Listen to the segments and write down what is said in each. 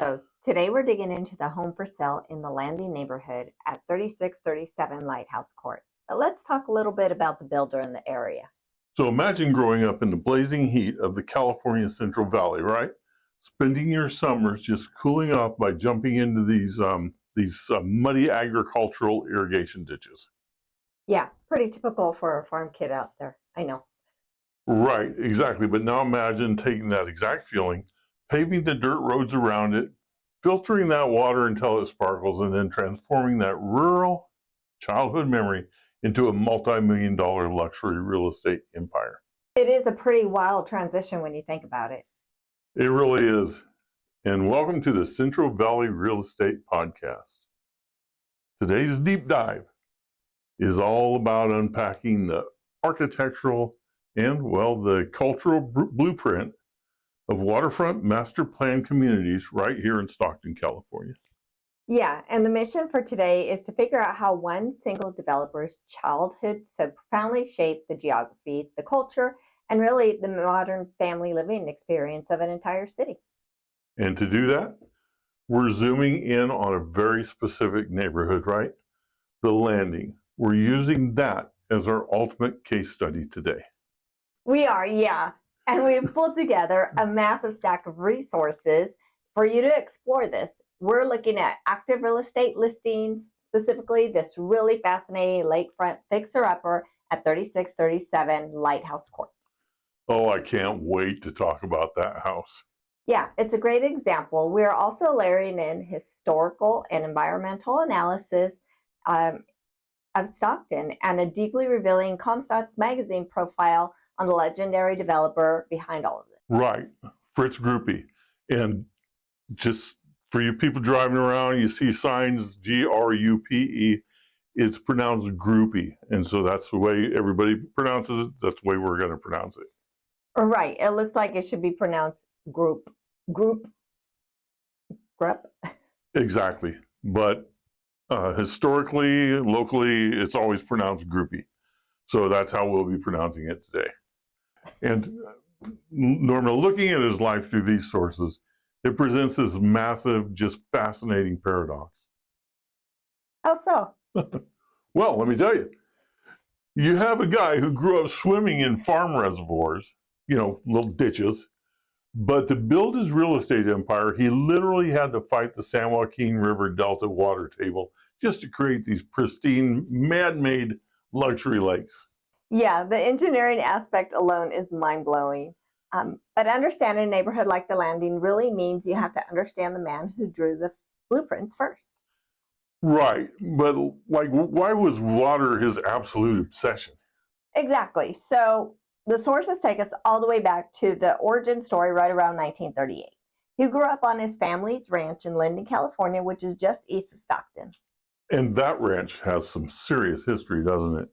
So today we're digging into the home for sale in the Linden neighborhood at 3637 Lighthouse Court. But let's talk a little bit about the builder in the area. So imagine growing up in the blazing heat of the California Central Valley, right? Spending your summers just cooling off by jumping into these muddy agricultural irrigation ditches. Yeah, pretty typical for a farm kid out there. I know. Right, exactly. But now imagine taking that exact feeling, paving the dirt roads around it, filtering that water until it sparkles, and then transforming that rural childhood memory into a multi-million-dollar luxury real estate empire. It is a pretty wild transition when you think about it. It really is. And welcome to the Central Valley Real Estate Podcast. Today's deep dive is all about unpacking the architectural and, well, the cultural blueprint of waterfront master plan communities right here in Stockton, California. Yeah, and the mission for today is to figure out how one single developer's childhood so profoundly shaped the geography, the culture, and really the modern family living experience of an entire city. And to do that, we're zooming in on a very specific neighborhood, right? The Landing. We're using that as our ultimate case study today. We are, yeah. And we've pulled together a massive stack of resources for you to explore this. We're looking at active real estate listings, specifically this really fascinating lakefront fixer-upper at 3637 Lighthouse Court. Oh, I can't wait to talk about that house. Yeah, it's a great example. We're also layering in historical and environmental analysis of Stockton and a deeply revealing Comstock's magazine profile on the legendary developer behind all of this. Right, Fritz Grupe. And just for you people driving around, you see signs G-R-U-P-E. It's pronounced Groupie. And so that's the way everybody pronounces it. That's the way we're going to pronounce it. Right. It looks like it should be pronounced Grupe. Exactly. But historically, locally, it's always pronounced Groupie. So that's how we'll be pronouncing it today. And Norma, looking at his life through these sources, it presents this massive, just fascinating paradox. How so? Well, let me tell you. You have a guy who grew up swimming in farm reservoirs, little ditches, but to build his real estate empire, he literally had to fight the San Joaquin River Delta water table just to create these pristine, man-made luxury lakes. Yeah, the engineering aspect alone is mind-blowing. But understanding a neighborhood like the Landing really means you have to understand the man who drew the blueprints first. Right, but why was water his absolute obsession? Exactly. So the sources take us all the way back to the origin story right around 1938. He grew up on his family's ranch in Linden, California, which is just east of Stockton. And that ranch has some serious history, doesn't it?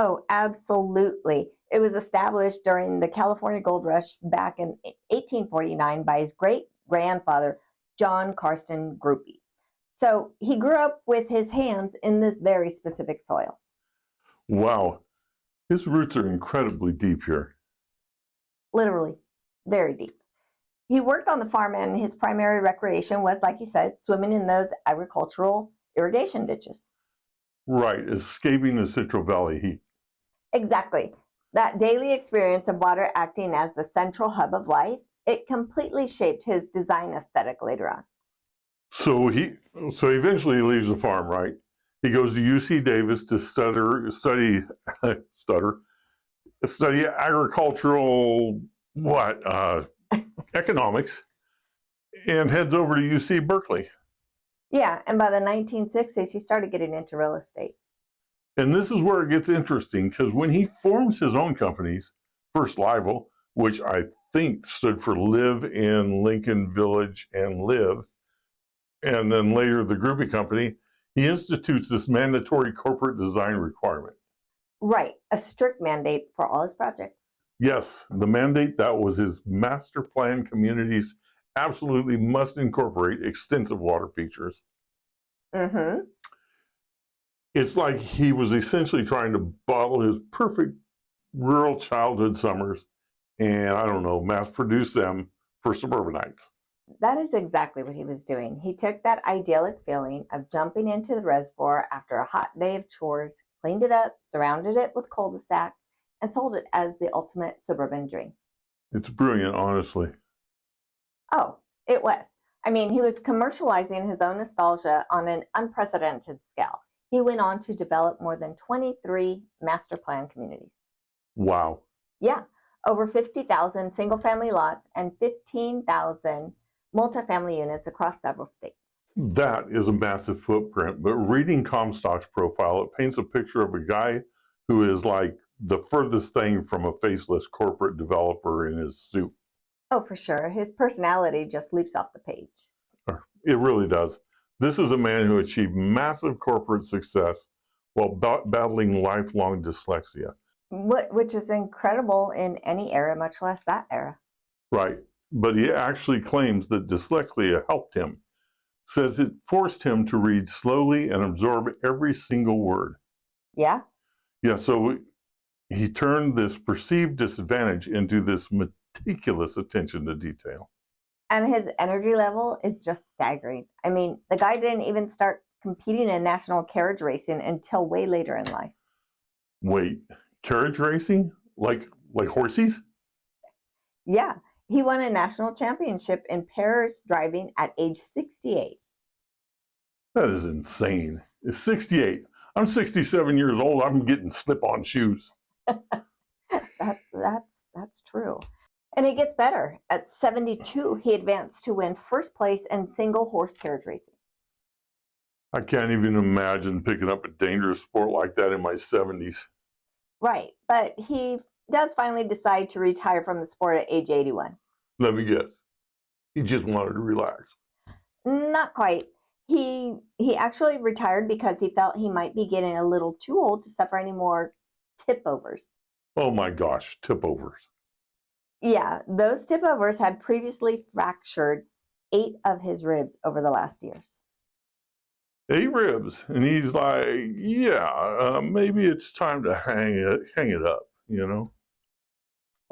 Oh, absolutely. It was established during the California Gold Rush back in 1849 by his great-grandfather, John Carsten Grupe. So he grew up with his hands in this very specific soil. Wow. His roots are incredibly deep here. Literally, very deep. He worked on the farm, and his primary recreation was, like you said, swimming in those agricultural irrigation ditches. Right, escaping the Central Valley heat. Exactly. That daily experience of water acting as the central hub of life, it completely shaped his design aesthetic later on. So he eventually leaves the farm, right? He goes to UC Davis to study agricultural economics, and heads over to UC Berkeley. Yeah, and by the 1960s, he started getting into real estate. And this is where it gets interesting, because when he forms his own companies, first Livel, which I think stood for Live in Lincoln Village and Live, and then later the Grupe Company, he institutes this mandatory corporate design requirement. Right, a strict mandate for all his projects. Yes, the mandate that was his master plan communities absolutely must incorporate extensive water features. Mm-hmm. It's like he was essentially trying to bottle his perfect rural childhood summers and, I don't know, mass produce them for suburbanites. That is exactly what he was doing. He took that idyllic feeling of jumping into the reservoir after a hot day of chores, cleaned it up, surrounded it with cul-de-sac, and sold it as the ultimate suburban dream. It's brilliant, honestly. Oh, it was. I mean, he was commercializing his own nostalgia on an unprecedented scale. He went on to develop more than 23 master plan communities. Wow. Yeah, over 50,000 single family lots and 15,000 multifamily units across several states. That is a massive footprint, but reading Comstock's profile, it paints a picture of a guy who is like the furthest thing from a faceless corporate developer in his suit. Oh, for sure. His personality just leaps off the page. It really does. This is a man who achieved massive corporate success while battling lifelong dyslexia. Which is incredible in any era, much less that era. Right. But he actually claims that dyslexia helped him. Says it forced him to read slowly and absorb every single word. Yeah? Yeah, so he turned this perceived disadvantage into this meticulous attention to detail. And his energy level is just staggering. I mean, the guy didn't even start competing in national carriage racing until way later in life. Wait, carriage racing? Like horses? Yeah, he won a national championship in Paris driving at age 68. That is insane. It's 68. I'm 67 years old. I'm getting slip-on shoes. That's true. And it gets better. At 72, he advanced to win first place in single horse carriage racing. I can't even imagine picking up a dangerous sport like that in my 70s. Right, but he does finally decide to retire from the sport at age 81. Let me guess. He just wanted to relax. Not quite. He actually retired because he felt he might be getting a little too old to suffer any more tip overs. Oh my gosh, tip overs. Yeah, those tip overs had previously fractured 8 of his ribs over the last years. 8 ribs. And he's like, yeah, maybe it's time to hang it up, you know?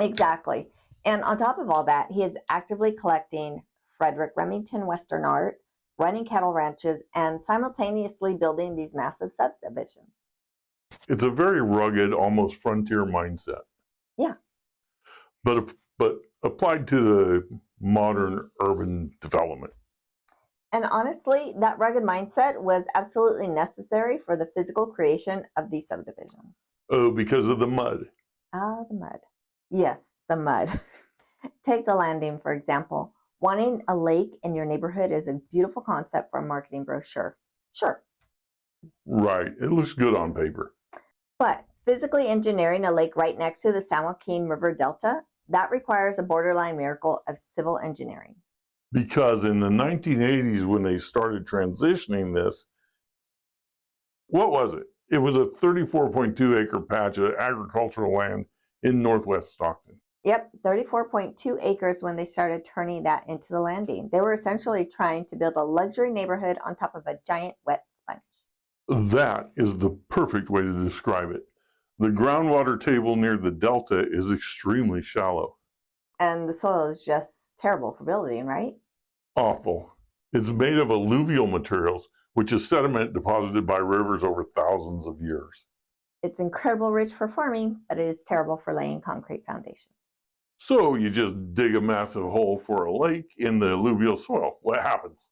Exactly. And on top of all that, he is actively collecting Frederick Remington Western art, running cattle ranches, and simultaneously building these massive subdivisions. It's a very rugged, almost frontier mindset. Yeah. But applied to the modern urban development. And honestly, that rugged mindset was absolutely necessary for the physical creation of these subdivisions. Oh, because of the mud. Ah, the mud. Yes, the mud. Take the Landing, for example. Wanting a lake in your neighborhood is a beautiful concept for a marketing brochure. Sure. Right. It looks good on paper. But physically engineering a lake right next to the San Joaquin River Delta, that requires a borderline miracle of civil engineering. Because in the 1980s, when they started transitioning this, what was it? It was a 34.2 acre patch of agricultural land in northwest Stockton. Yep, 34.2 acres when they started turning that into the Landing. They were essentially trying to build a luxury neighborhood on top of a giant wet sponge. That is the perfect way to describe it. The groundwater table near the delta is extremely shallow. And the soil is just terrible for building, right? Awful. It's made of alluvial materials, which is sediment deposited by rivers over thousands of years. It's incredibly rich for farming, but it is terrible for laying concrete foundations. So you just dig a massive hole for a lake in the alluvial soil. What happens?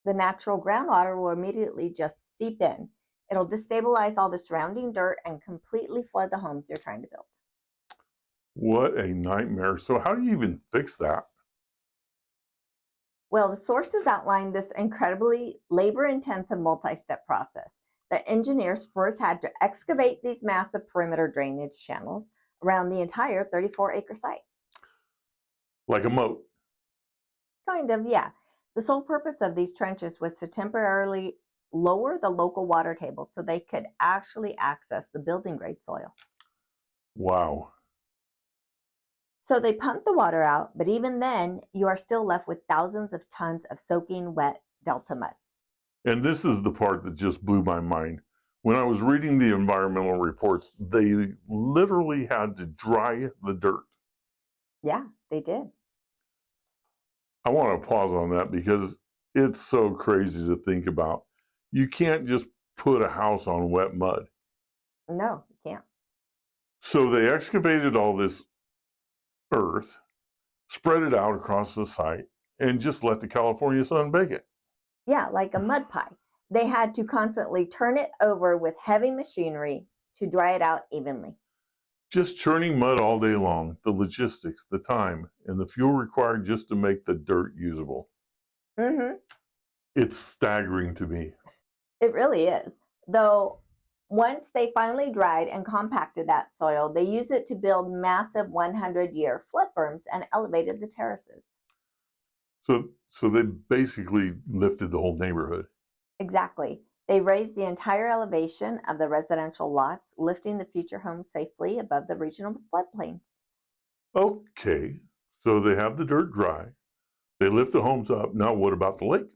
The natural groundwater will immediately just seep in. It'll destabilize all the surrounding dirt and completely flood the homes you're trying to build. What a nightmare. So how do you even fix that? Well, the sources outline this incredibly labor-intensive multi-step process. The engineers first had to excavate these massive perimeter drainage channels around the entire 34-acre site. Like a moat. Kind of, yeah. The sole purpose of these trenches was to temporarily lower the local water table so they could actually access the building grade soil. Wow. So they pumped the water out, but even then, you are still left with thousands of tons of soaking wet delta mud. And this is the part that just blew my mind. When I was reading the environmental reports, they literally had to dry the dirt. Yeah, they did. I I want to pause on that because it's so crazy to think about. You can't just put a house on wet mud. No, you can't. So they excavated all this earth, spread it out across the site, and just let the California sun bake it. Yeah, like a mud pie. They had to constantly turn it over with heavy machinery to dry it out evenly. Just churning mud all day long, the logistics, the time, and the fuel required just to make the dirt usable. Mm-hmm. It's staggering to me. It really is. Though once they finally dried and compacted that soil, they used it to build massive 100-year flood berms and elevated the terraces. So they basically lifted the whole neighborhood. Exactly. They raised the entire elevation of the residential lots, lifting the future homes safely above the regional floodplains. Okay, so they have the dirt dry. They lift the homes up. Now what about the lake?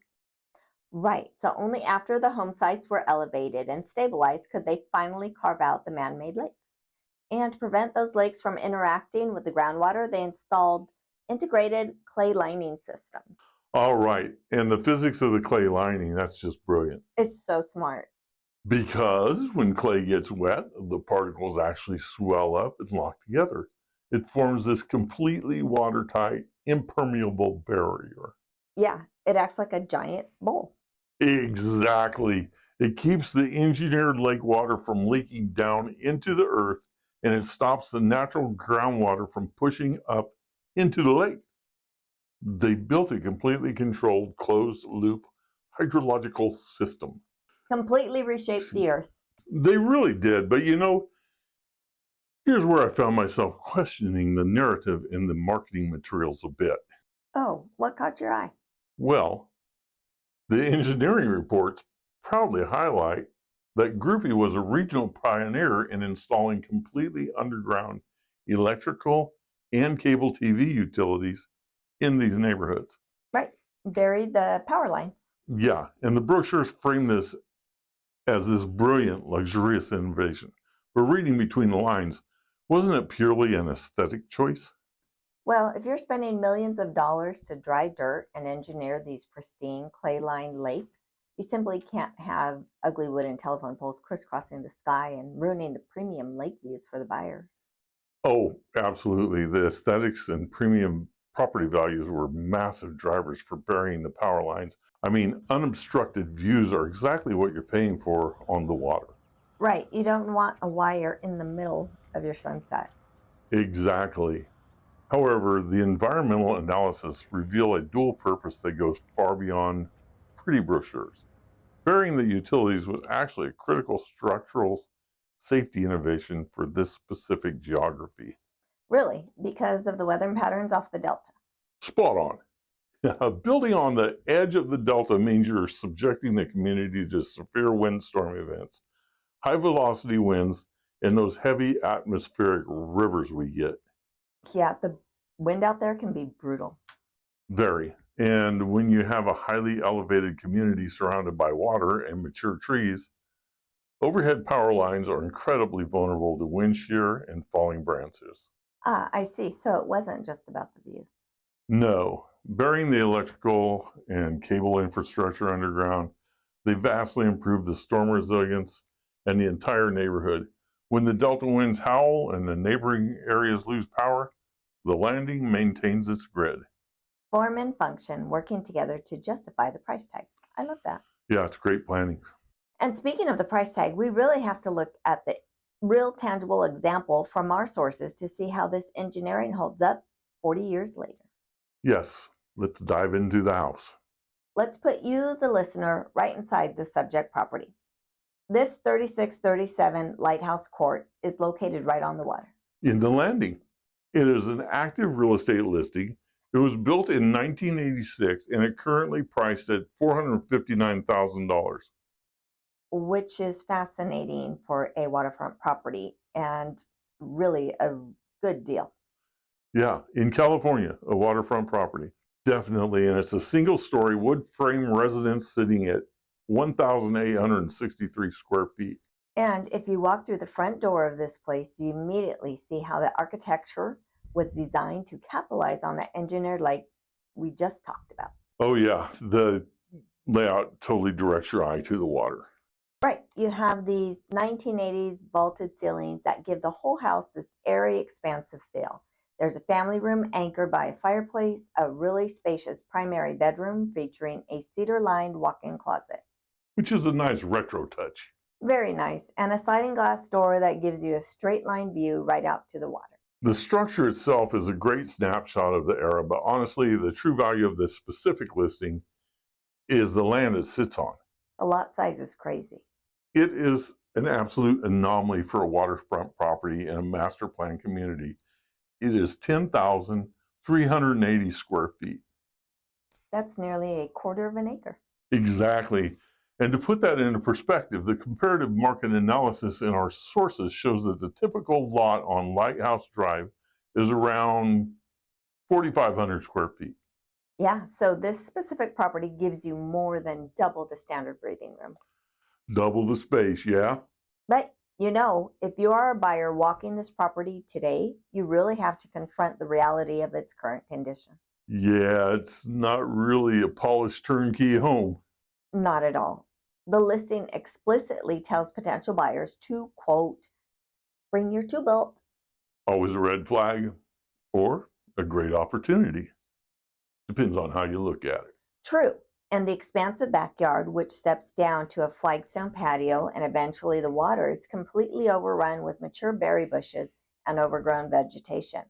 Right. So only after the home sites were elevated and stabilized could they finally carve out the man-made lakes. And to prevent those lakes from interacting with the groundwater, they installed integrated clay lining systems. All right, and the physics of the clay lining, that's just brilliant. It's so smart. Because when clay gets wet, the particles actually swell up and lock together. It forms this completely watertight, impermeable barrier. Yeah, it acts like a giant bowl. Exactly. It keeps the engineered lake water from leaking down into the earth, and it stops the natural groundwater from pushing up into the lake. They built a completely controlled, closed-loop hydrological system. Completely reshaped the earth. They really did, but here's where I found myself questioning the narrative in the marketing materials a bit. Oh, what caught your eye? Well, the engineering reports proudly highlight that Grupe was a regional pioneer in installing completely underground electrical and cable TV utilities in these neighborhoods. Right. Buried the power lines. Yeah, and the brochures frame this as this brilliant, luxurious innovation. But reading between the lines, wasn't it purely an aesthetic choice? Well, if you're spending millions of dollars to dry dirt and engineer these pristine clay-lined lakes, you simply can't have ugly wooden telephone poles crisscrossing the sky and ruining the premium lake views for the buyers. Oh, absolutely. The aesthetics and premium property values were massive drivers for burying the power lines. I mean, unobstructed views are exactly what you're paying for on the water. Right, you don't want a wire in the middle of your sunset. Exactly. However, the environmental analysis reveal a dual purpose that goes far beyond pretty brochures. Burying the utilities was actually a critical structural safety innovation for this specific geography. Really, because of the weather patterns off the delta. Spot on. Building on the edge of the delta means you're subjecting the community to severe windstorm events, high velocity winds, and those heavy atmospheric rivers we get. Yeah, the wind out there can be brutal. Very. And when you have a highly elevated community surrounded by water and mature trees, overhead power lines are incredibly vulnerable to wind shear and falling branches. Ah, I see. So it wasn't just about the views. No, burying the electrical and cable infrastructure underground, they vastly improved the storm resilience and the entire neighborhood. When the delta winds howl and the neighboring areas lose power, the landing maintains its grid. Form and function working together to justify the price tag. I love that. Yeah, it's great planning. And speaking of the price tag, we really have to look at the real tangible example from our sources to see how this engineering holds up 40 years later. Yes, let's dive into the house. Let's put you, the listener, right inside the subject property. This 3637 Lighthouse Court is located right on the water. In the landing, it is an active real estate listing. It was built in 1986 and it currently priced at $459,000. Which is fascinating for a waterfront property and really a good deal. Yeah, in California, a waterfront property. Definitely. And it's a single story wood frame residence sitting at 1,863 square feet. And if you walk through the front door of this place, you immediately see how the architecture was designed to capitalize on the engineered lake we just talked about. Oh yeah, the layout totally directs your eye to the water. Right. You have these 1980s vaulted ceilings that give the whole house this airy, expansive feel. There's a family room anchored by a fireplace, a really spacious primary bedroom featuring a cedar-lined walk-in closet. Which is a nice retro touch. Very nice. And a sliding glass door that gives you a straight line view right out to the water. The structure itself is a great snapshot of the era, but honestly, the true value of this specific listing is the land it sits on. The lot size is crazy. It is an absolute anomaly for a waterfront property in a master plan community. It is 10,380 square feet. That's nearly a quarter of an acre. Exactly. And to put that into perspective, the comparative market analysis in our sources shows that the typical lot on Lighthouse Drive is around 4,500 square feet. Yeah, so this specific property gives you more than double the standard breathing room. Double the space, yeah? But if you are a buyer walking this property today, you really have to confront the reality of its current condition. Yeah, it's not really a polished turnkey home. Not at all. The listing explicitly tells potential buyers to, quote, bring your to-built. Always a red flag or a great opportunity. Depends on how you look at it. True. And the expansive backyard, which steps down to a flagstone patio and eventually the water, is completely overrun with mature berry bushes and overgrown vegetation.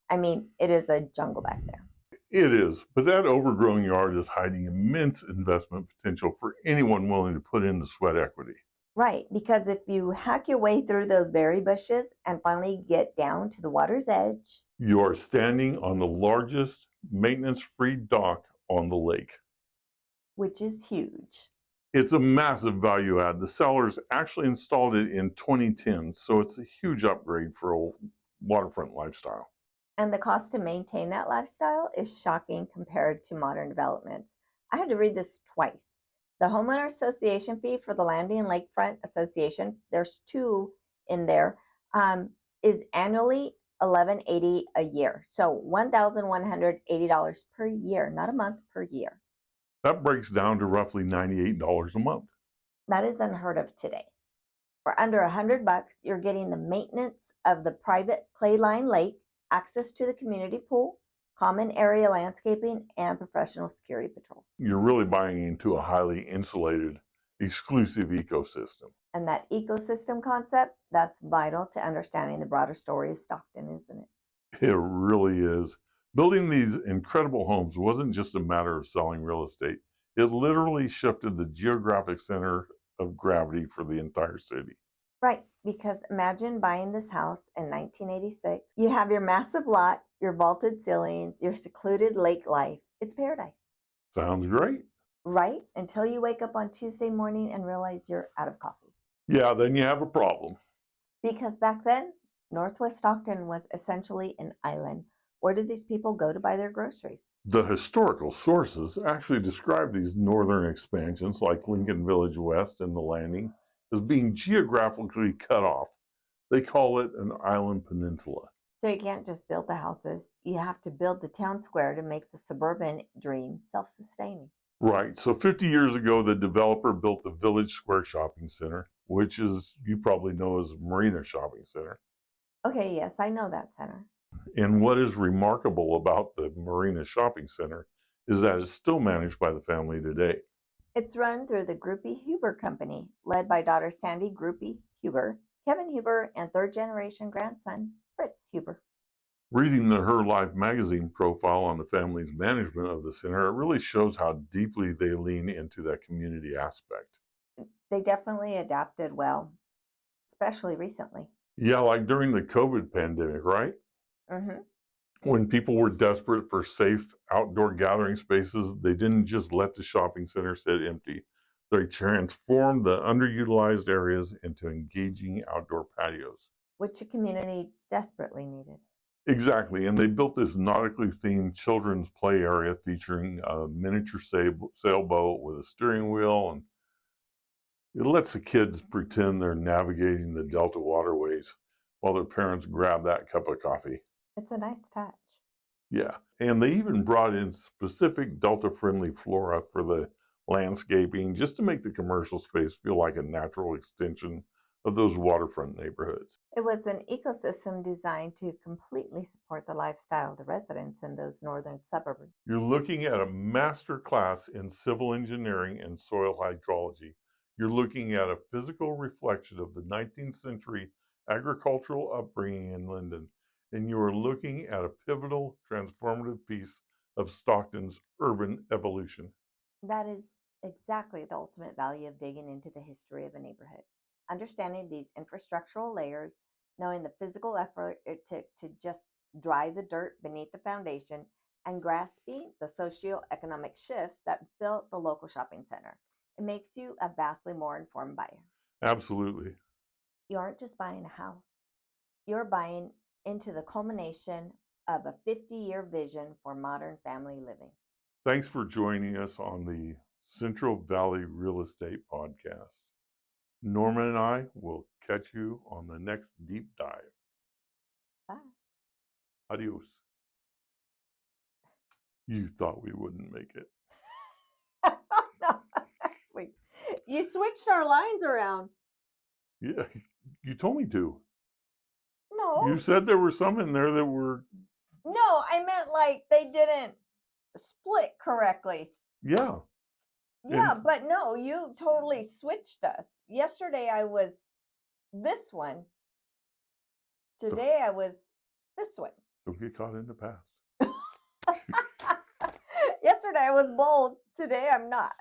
I mean, it is a jungle back there. It is, but that overgrown yard is hiding immense investment potential for anyone willing to put in the sweat equity. Right, because if you hack your way through those berry bushes and finally get down to the water's edge, you are standing on the largest maintenance-free dock on the lake. Which is huge. It's a massive value add. The sellers actually installed it in 2010, so it's a huge upgrade for a waterfront lifestyle. And the cost to maintain that lifestyle is shocking compared to modern developments. I had to read this twice. The Homeowner Association fee for the Landing and Lakefront Association, there's two in there, is annually $1,180 a year. So $1,180 per year, not a month, per year. That breaks down to roughly $98 a month. That is unheard of today. For under $100, you're getting the maintenance of the private clay-lined lake, access to the community pool, common area landscaping, and professional security patrols. You're really buying into a highly insulated, exclusive ecosystem. And that ecosystem concept, that's vital to understanding the broader story of Stockton, isn't it? It really is. Building these incredible homes wasn't just a matter of selling real estate. It literally shifted the geographic center of gravity for the entire city. Right, because imagine buying this house in 1986. You have your massive lot, your vaulted ceilings, your secluded lake life. It's paradise. Sounds great. Right, until you wake up on Tuesday morning and realize you're out of coffee. Yeah, then you have a problem. Because back then, Northwest Stockton was essentially an island. Where did these people go to buy their groceries? The historical sources actually describe these northern expansions, like Lincoln Village West and the Landing, as being geographically cut off. They call it an island peninsula. So you can't just build the houses. You have to build the town square to make the suburban dream self-sustaining. Right. So 50 years ago, the developer built the Village Square Shopping Center, which is, you probably know as Marina Shopping Center. Okay, yes, I know that center. And what is remarkable about the Marina Shopping Center is that it's still managed by the family today. It's run through the Grupe Huber Company, led by daughter Sandy Grupe Huber, Kevin Huber, and third-generation grandson Fritz Huber. Reading the Her Life magazine profile on the family's management of the center, it really shows how deeply they lean into that community aspect. They definitely adapted well, especially recently. Yeah, like during the COVID pandemic, right? Mm-hmm. When people were desperate for safe outdoor gathering spaces, they didn't just let the shopping center sit empty. They transformed the underutilized areas into engaging outdoor patios. Which the community desperately needed. Exactly, and they built this nautically themed children's play area featuring a miniature sailboat with a steering wheel, and it lets the kids pretend they're navigating the Delta waterways while their parents grab that cup of coffee. It's a nice touch. Yeah, And they even brought in specific Delta-friendly flora for the landscaping just to make the commercial space feel like a natural extension of those waterfront neighborhoods. It was an ecosystem designed to completely support the lifestyle of the residents in those northern suburbs. You're looking at a master class in civil engineering and soil hydrology. You're looking at a physical reflection of the 19th century agricultural upbringing in Linden. And you are looking at a pivotal, transformative piece of Stockton's urban evolution. That is exactly the ultimate value of digging into the history of a neighborhood. Understanding these infrastructural layers, knowing the physical effort it took to just dry the dirt beneath the foundation, and grasping the socio-economic shifts that built the local shopping center. It makes you a vastly more informed buyer. Absolutely. You aren't just buying a house, you're buying into the culmination of a 50-year vision for modern family living. Thanks for joining us on the Central Valley Real Estate Podcast. Norma and I will catch you on the next deep dive. Bye. Adios. You thought we wouldn't make it. No, wait. You switched our lines around. Yeah, you told me to. No. You said there were some in there that were. No, I meant like they didn't split correctly. Yeah. Yeah, And but no, you totally switched us. Yesterday I was this one. Today I was this one. don't get caught in the past. Yesterday I was bold. Today I'm not.